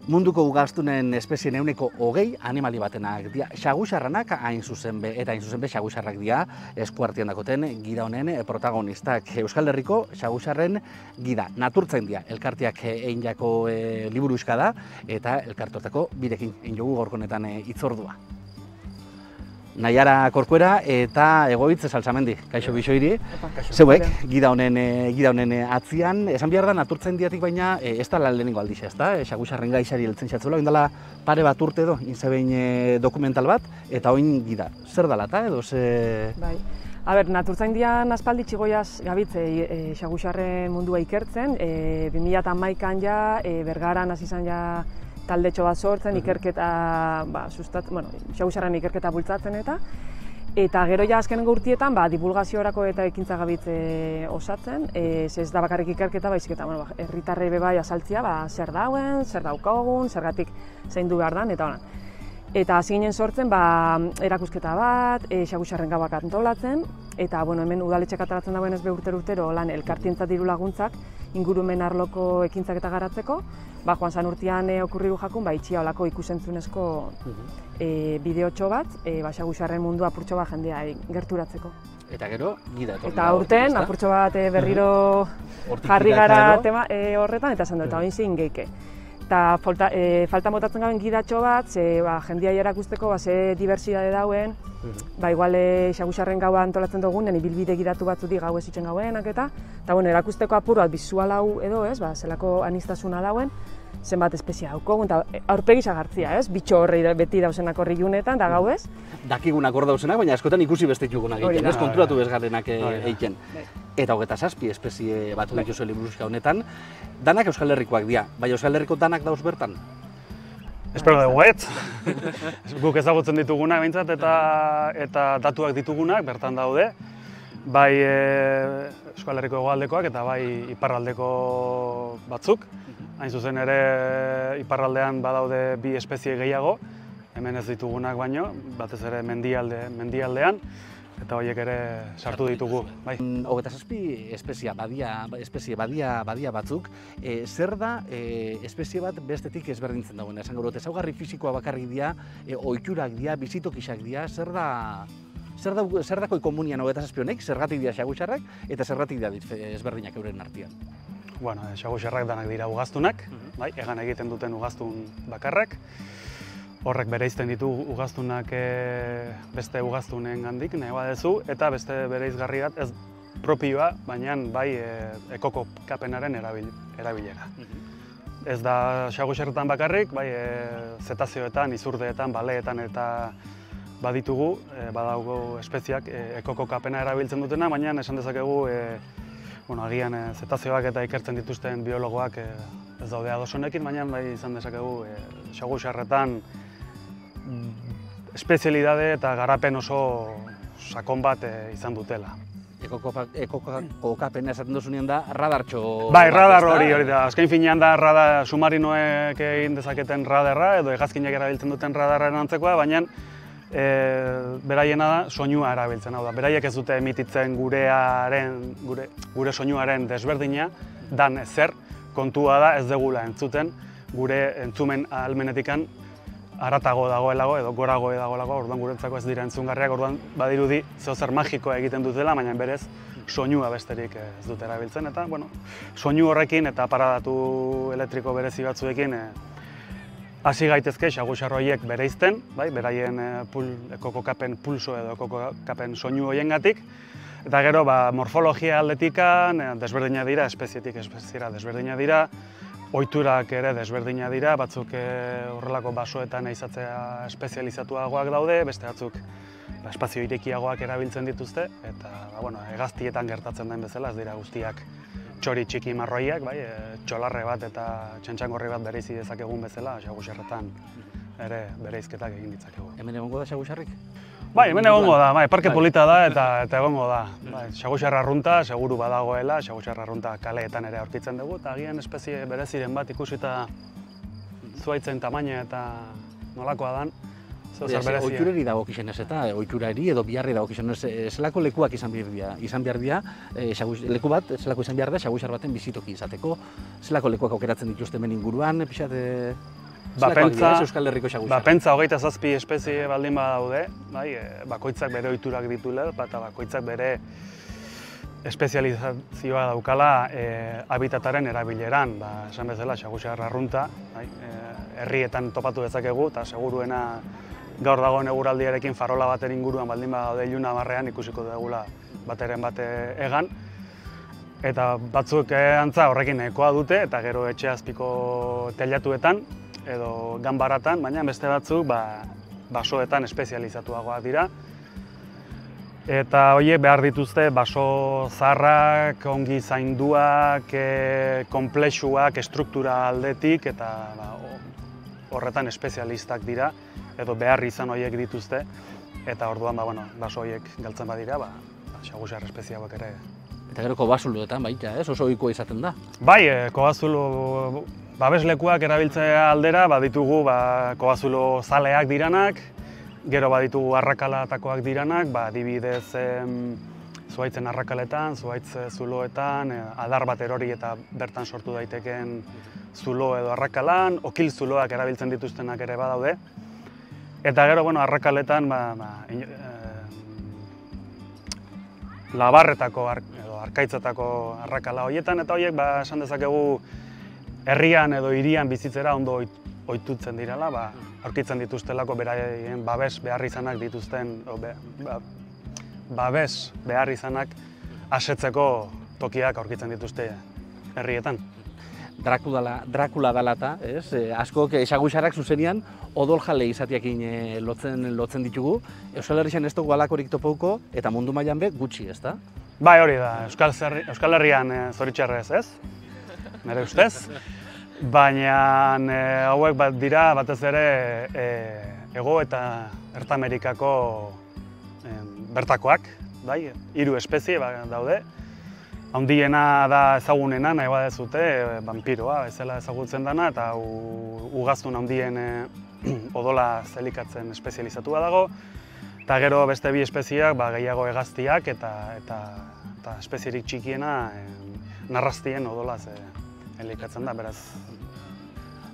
Munduko ugaztunen espezien ehuneko 20 animali batenak dira. Xagusarranak hain zuzen be xagusarrak dira eskuartean dakoten gida honen protagonistak. Euskal Herriko xagusarren gida naturtzaindia elkarteak egin jako liburuxka da eta elkartotako birekin egin jogu gaurko honetan hitzordua. Naiara Corcuera eta Egoitz Salsamendi. Kaixo Bixoiri. Zeuek gida honen atzian, esan behar da naturtzaindiatik baina ez da lehenengo aldixa, ezta? Xagusarren gaixari heltzen xatzula, oindala pare bat urte edo, inzebein dokumental bat, eta oin gida. Zer dala eta edo ze... Bai. Naturtzaindian aspaldi txigoiaz gabitze xagusarren mundua ikertzen, 2011an ja, Bergaran hasi izan ja taldetxo bat sortzen, ikerketa, xagusarren ikerketa bultzatzen eta gero ja azkenengo urtietan divulgaziorako eta ekintza gabitze osatzen, ez da bakarrik ikerketa, baizik eta herritarrei bai azaltzia zer dauen, zer daukagun, zergatik zaindu behar dan, eta honan. Eta hasi ginen sortzen erakusketa bat, xagusarren gauak antolatzen, eta hemen udaletxek ateratzen dagoen ez urtero lan elkartientzat diru laguntzak ingurumen arloko ekintzak eta garatzeko, joan zan urtean okurrigu jakun, itxia olako ikusentzunezko bideotxo bat, xagusarren mundu apurtxo bat jendea gerturatzeko. Eta gero, gida etorri. Eta aurten, apurtxo bat berriro jarri gara tema horretan, eta esan dut, eta hori zein geike. Eta falta motatzen gaben gidatxo bat, jendia erakusteko ze diversidade dauen, igual xagusarren gaua antolatzen dugun, ibilbide gidatu batzu di gau ez itzen gauenak eta erakusteko apur bat bizual hau edo, zelako anistasuna dauen, zenbat espezia daukogun, eta aurpegi sagartzia, bitxo horrei beti dauzenak horri junetan, da gau ez? Dakigunak hor dauzenak, baina askotan ikusi beste jugunak egiten, ez konturatu bezgarrenak egiten. Eta 27 espezie batu dituzu liburuxka honetan, danak Euskal Herrikoak dira, bai Euskal Herriko danak dauz bertan? Espero dugu ez. Guk ezagutzen ditugunak behintzat eta datuak ditugunak bertan daude. Bai Euskal Herriko hegoaldekoak eta bai iparraldeko batzuk. Hain zuzen ere iparraldean badaude bi espezie gehiago, hemen ez ditugunak baino, batez ere mendialdean, eta horiek ere sartu ditugu. 27 espezie badia batzuk, zer da espezie bat bestetik ezberdintzen dagoen? Esan gaur, ezaugarri fisikoa bakarrik dira, ohiturak dira, bizitokisak dira, zer dako komunian 27 honek, zergatik dira xagusarrak eta zergatik dira ezberdinak euren artean? Xagusarrak danak dira ugaztunak, egan egiten duten ugaztun bakarrak. Horrek bereizten ditu ugaztunak beste ugaztunen gandik, nahi badezu, eta beste bereizgarri bat ez propioa, baina bai ekoko kapenaren erabilera. Ez da xagusarretan bakarrik, bai zetazioetan, izurdeetan, baleetan eta baditugu, badaugo espeziak ekoko kapena erabiltzen dutena, baina esan dezakegu agian zetazioak eta ikertzen dituzten biologoak ez daude ados honekin, baina bai izan dezakegu xagusarretan espezialidade eta garapen oso sakon bat izan dutela. Ekoko kapena esaten duzunean da radartxo... Bai, radar hori da. Azken finean da submarinoek egin dezaketen radarra edo hegazkinak erabiltzen duten radarraren antzekoa, baina beraiena da soinua erabiltzen, hau da. Beraiek ez dute emititzen gure soinuaren desberdina, dan ezer, kontua da ez degula entzuten, gure entzumen ahalmenetikan haratago dagoelago edo gorago dagoelago, orduan guretzako ez dira entzungarriak, orduan badirudi zeozer magikoa egiten dutela, baina berez soinua besterik ez dute erabiltzen, eta soinu horrekin eta aparatu elektriko berezi batzuekin hasi gaitezke xagusar horiek bereizten, beraien ekokokapen pulso edo ekokokapen soinu horiengatik, eta gero morfologia aldetikan desberdina dira, espezietik espeziera desberdina dira, ohiturak ere desberdina dira, batzuk horrelako basoetan ehizatzea espezializatuagoak daude, beste batzuk espazio irekiagoak erabiltzen dituzte, eta hegaztietan gertatzen den bezala, ez dira guztiak txori txiki marroiak, txolarre bat eta txantxangorri bat bereizi dezakegun bezala, xagusarretan ere bereizketak egin ditzakegu. Hemen egongo da xagusarrik? Bai, hemen egongo da, parke polita da eta egongo da. Xagusarra arrunta, seguru badagoela, xagusarra arrunta kaleetan ere aurkitzen dugu, eta agian espezie bereziren bat ikusita zuaitzen tamaina eta nolakoa dan. Ohiturari dagokizenez eta ohiturari edo biharri dagokizenez, zelako lekuak izan behar dira, leku bat, zelako izan behar da, xagusar baten bizitoki izateko, zelako lekuak aukeratzen dituzte hemen inguruan, pixat... Euskal Herriko xagusarrak? Pentsa 27 espezie baldin badaude, bai, bakoitzak bere ohiturak dituela, eta bakoitzak bere espezializazioa daukala habitataren erabileran, esan bezala xagusar arrunta, herrietan topatu dezakegu, eta seguruena gaur dagoen eguraldiarekin farola baten inguruan baldin badaude iluna barrean ikusiko dugula bateren bate egan. Eta batzuk antza horrekin ekoa dute, eta gero etxe azpiko teilatuetan edo ganbaratan, baina beste batzuk basoetan espezializatuagoak dira. Eta horiek behar dituzte baso zaharrak, ongi zainduak, konplexuak, estruktura aldetik, eta horretan espezialistak dira, edo behar izan horiek dituzte, eta orduan baso horiek galtzen badira, xagusar espeziagoak ere. Eta gero kobazuloetan baita, oso ohikoa izaten da? Bai, kobazulo babeslekuak erabiltzea aldera, baditugu kobazulo zaleak diranak, gero baditugu arrakalatakoak diranak, adibidez zuhaitzen arrakaletan, zuhaitz zuloetan, adar bat erori eta bertan sortu daiteken zulo edo arrakalan, okil zuloak erabiltzen dituztenak ere badaude. Eta gero, arrakaletan labarretako edo arkaitzatako arrakala horietan, eta horiek esan dezakegu herrian edo hirian bizitzera ondo ohitutzen direla, aurkitzen dituztelako beraien babes behar izanak dituzten, babes behar izanak asetzeko tokiak aurkitzen dituzte herrietan. Drakula dela eta, askok xagusarrak zuzenean odoljale izatiakin lotzen ditugu. Euskal Herrian ez dugu alakorik topauko eta mundu mailan be gutxi, ezta? Bai, hori da. Euskal Herrian zoritxarrez, ez? Nire ustez. Baina hauek dira batez ere Hego eta Erta Amerikako bertakoak, 3 espezie daude. Handiena da ezagunena, nahi badezute, vampiroa bezala ezagutzen dana, eta ugaztun handien odola zelikatzen espezializatua dago. Eta gero beste 2 espezieak gehiago hegaztiak eta espezierik txikiena narrastien odolaz elikatzen da, beraz.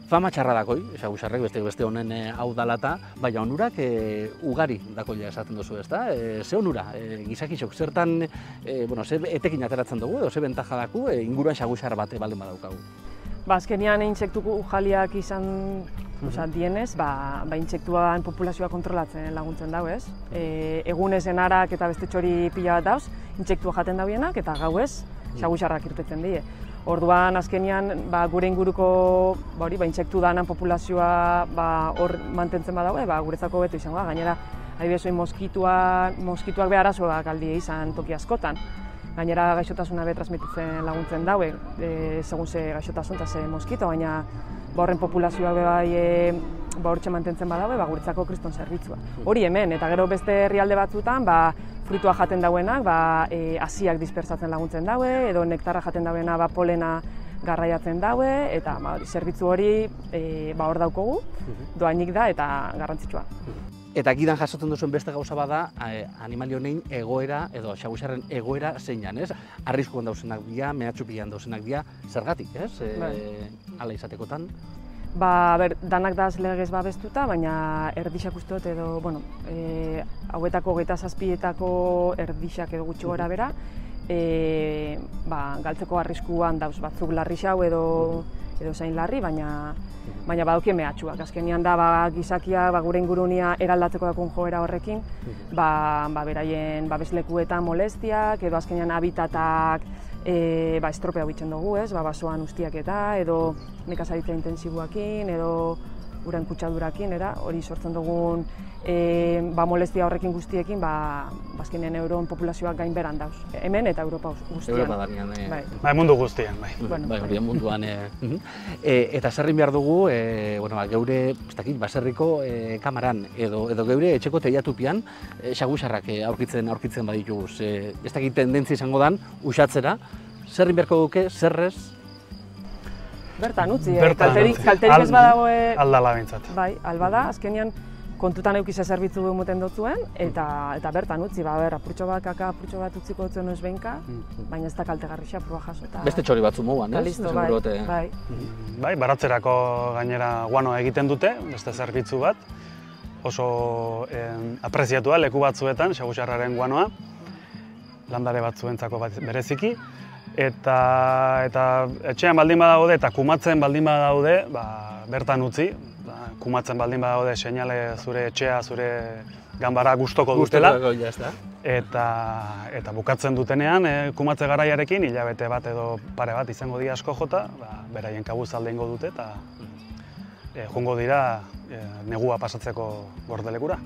Fama txarra dakoi, xagusarrek beste honen hau dalata, baina onurak ugari dakoia esaten duzu, ezta? Ze onura, gizakixok, zertan, ze etekin ateratzen dugu, edo ze bentaja daku, inguruan xagusar bate baldin badaukagu? Azkenean intsektu jaliak izan dienez, intsektuan populazioa kontrolatzen laguntzen dau, ez? Egunez enarak eta beste txori pila bat dauz, intsektua jaten dauenak, eta gauez, xagusarrak irteten die. Orduan, azkenean, gure inguruko intsektu danan populazioa hor mantentzen badaue, guretzako beto izango da. Gainera, adibidez, moskituak behar arazoak aldi izan toki askotan. Gainera, gaixotasuna transmititzen laguntzen daue, segun ze gaixotasun eta ze moskito, baina horren populazioa hortxe mantentzen badaue, guretzako kriston zerbitzua. Hori hemen, eta gero beste herrialde batzutan, frutua jaten dauenak, hasiak dispersatzen laguntzen daue, edo nektarra jaten dauena polena garraiatzen daue, eta zerbitzu hori hor daukogu, doainik da eta garrantzitsua. Eta gidan jasotzen duzuen beste gauza bada, animali honein egoera, edo xagusarren egoera zeinan, ez? Arriskuan dauzenak dira, mehatxupian dauzenak dira, zergatik, ez? Hala izatekotan. Danak da legez babestuta, baina erdixak usteot edo, hauetako 27etako erdixak edo gutxi gora bera, galtzeko arriskuan dauz batzuk larri xau edo zain larri, baina badaukie mehatxuak. Azkenean da gizakia gure ingurunia eraldatzeko dakun joera horrekin, beraien babeslekuetan molestiak, edo azkenean habitatak estropea bitzen dugu, basoan ustiak edo nekazaritza intensiboakin, edo uren kutsadurakin, hori sortzen dugun molestia horrekin guztiekin, azkenean euron populazioak gain beran dauz. Hemen eta Europa guztian. Europa darian. Mundu guztian, hori munduan. Eta zerrin behar dugu, geure baserriko kamaran, edo geure etxeko teiatupian, xagusarrak aurkitzen baditugu. Ez dakit tendentzia izango dan, usatzera, zerrin beharko duke, zerrez? Bertan utzi, kalterik ez badagoe... Aldala bintzat. Bai, albada, azkenean kontutan eukize zerbitzu emoten dutzuen, eta bertan utzi, apurtxo bat, kaka apurtxo bat utziko dutzen ez behinka, baina ez da kaltegarrixa proba jaso. Beste txori batzu moguan, ez? Listo, bai. Bai, baratzerako gainera guanoa egiten dute, beste zerbitzu bat, oso apreziatua leku batzuetan, xagusarraren guanoa, landare batzuentzako bereziki, eta etxean baldin badaude eta kumatzen baldin badaude, bertan utzi, kumatzen baldin badaude seinale zure etxea, zure ganbara gustoko dutela. Eta bukatzen dutenean, kumatze garaiarekin, hilabete bat edo pare bat izango dira asko jota, beraien kabuz alde ingo dute eta joango dira negua pasatzeko gordelekura.